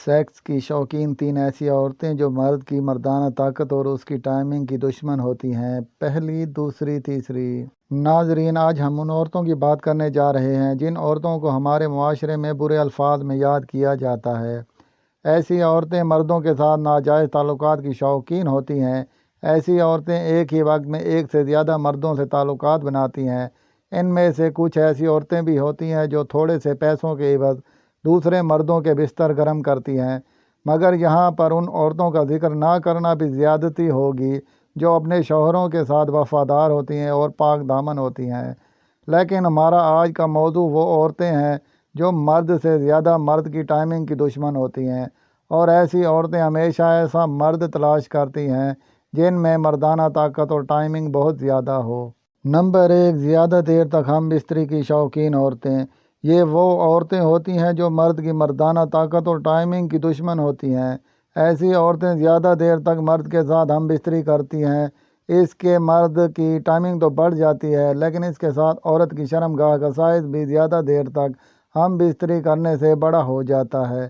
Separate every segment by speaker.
Speaker 1: Sex کی شوقین 3 ایسی عورتیں جو مرد کی مردانہ طاقت اور اس کی ٹائمنگ کی دشمن ہوتی ہیں۔ پہلی، دوسری، تیسری۔ ناظرین، آج ہم ان عورتوں کی بات کرنے جا رہے ہیں جن عورتوں کو ہمارے معاشرے میں برے الفاظ میں یاد کیا جاتا ہے۔ ایسی عورتیں مردوں کے ساتھ ناجائز تعلقات کی شوقین ہوتی ہیں۔ ایسی عورتیں ایک ہی وقت میں ایک سے زیادہ مردوں سے تعلقات بناتی ہیں۔ ان میں سے کچھ ایسی عورتیں بھی ہوتی ہیں جو تھوڑے سے پیسوں کے عوض دوسرے مردوں کے بستر گرم کرتی ہیں، مگر یہاں پر ان عورتوں کا ذکر نہ کرنا بھی زیادتی ہوگی جو اپنے شوہروں کے ساتھ وفادار ہوتی ہیں اور پاک دامن ہوتی ہیں۔ لیکن ہمارا آج کا موضوع وہ عورتیں ہیں جو مرد سے زیادہ مرد کی ٹائمنگ کی دشمن ہوتی ہیں، اور ایسی عورتیں ہمیشہ ایسا مرد تلاش کرتی ہیں جن میں مردانہ طاقت اور ٹائمنگ بہت زیادہ ہو۔ نمبر 1، زیادہ دیر تک ہم بستری کی شوقین عورتیں۔ یہ وہ عورتیں ہوتی ہیں جو مرد کی مردانہ طاقت اور ٹائمنگ کی دشمن ہوتی ہیں۔ ایسی عورتیں زیادہ دیر تک مرد کے ساتھ ہم بستری کرتی ہیں۔ اس کے مرد کی ٹائمنگ تو بڑھ جاتی ہے، لیکن اس کے ساتھ عورت کی شرمگاہ کا سائز بھی زیادہ دیر تک ہم بستری کرنے سے بڑا ہو جاتا ہے۔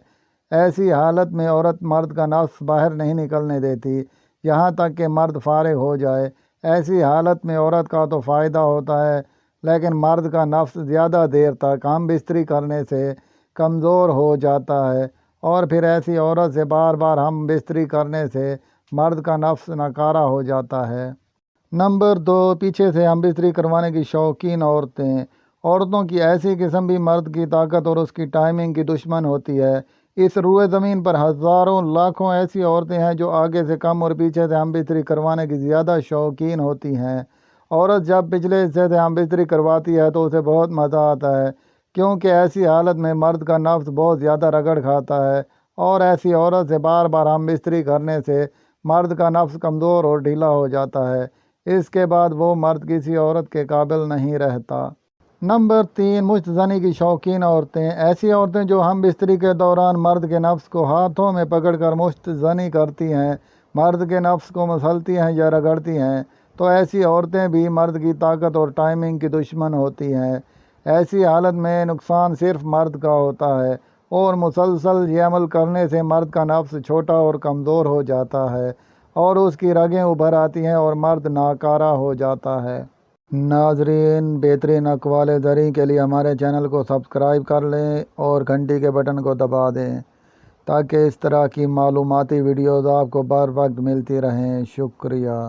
Speaker 1: ایسی حالت میں عورت مرد کا نفس باہر نہیں نکلنے دیتی یہاں تک کہ مرد فارغ ہو جائے۔ ایسی حالت میں عورت کا تو فائدہ ہوتا ہے، لیکن مرد کا نفس زیادہ دیر تک ہم بستری کرنے سے کمزور ہو جاتا ہے، اور پھر ایسی عورت سے بار بار ہم بستری کرنے سے مرد کا نفس ناکارہ ہو جاتا ہے۔ نمبر 2، پیچھے سے ہم بستری کروانے کی شوقین عورتیں۔ عورتوں کی ایسی قسم بھی مرد کی طاقت اور اس کی ٹائمنگ کی دشمن ہوتی ہے۔ اس روئے زمین پر ہزاروں لاکھوں ایسی عورتیں ہیں جو آگے سے کم اور پیچھے سے ہم بستری کروانے کی زیادہ شوقین ہوتی ہیں۔ عورت جب پچھلے حصے سے ہم بستری کرواتی ہے تو اسے بہت مزہ آتا ہے، کیونکہ ایسی حالت میں مرد کا نفس بہت زیادہ رگڑ کھاتا ہے، اور ایسی عورت سے بار بار ہم بستری کرنے سے مرد کا نفس کمزور اور ڈھیلا ہو جاتا ہے۔ اس کے بعد وہ مرد کسی عورت کے قابل نہیں رہتا۔ نمبر 3، مشت زنی کی شوقین عورتیں۔ ایسی عورتیں جو ہم بستری کے دوران مرد کے نفس کو ہاتھوں میں پکڑ کر مشت زنی کرتی ہیں، مرد کے نفس کو مسلتی ہیں یا رگڑتی ہیں، تو ایسی عورتیں بھی مرد کی طاقت اور ٹائمنگ کی دشمن ہوتی ہیں۔ ایسی حالت میں نقصان صرف مرد کا ہوتا ہے، اور مسلسل یہ عمل کرنے سے مرد کا نفس چھوٹا اور کمزور ہو جاتا ہے، اور اس کی رگیں ابھر آتی ہیں اور مرد ناکارہ ہو جاتا ہے۔ ناظرین، بہترین اقوال زرعی کے لیے ہمارے چینل کو سبسکرائب کر لیں اور گھنٹی کے بٹن کو دبا دیں تاکہ اس طرح کی معلوماتی ویڈیوز آپ کو بر وقت ملتی رہیں۔ شکریہ۔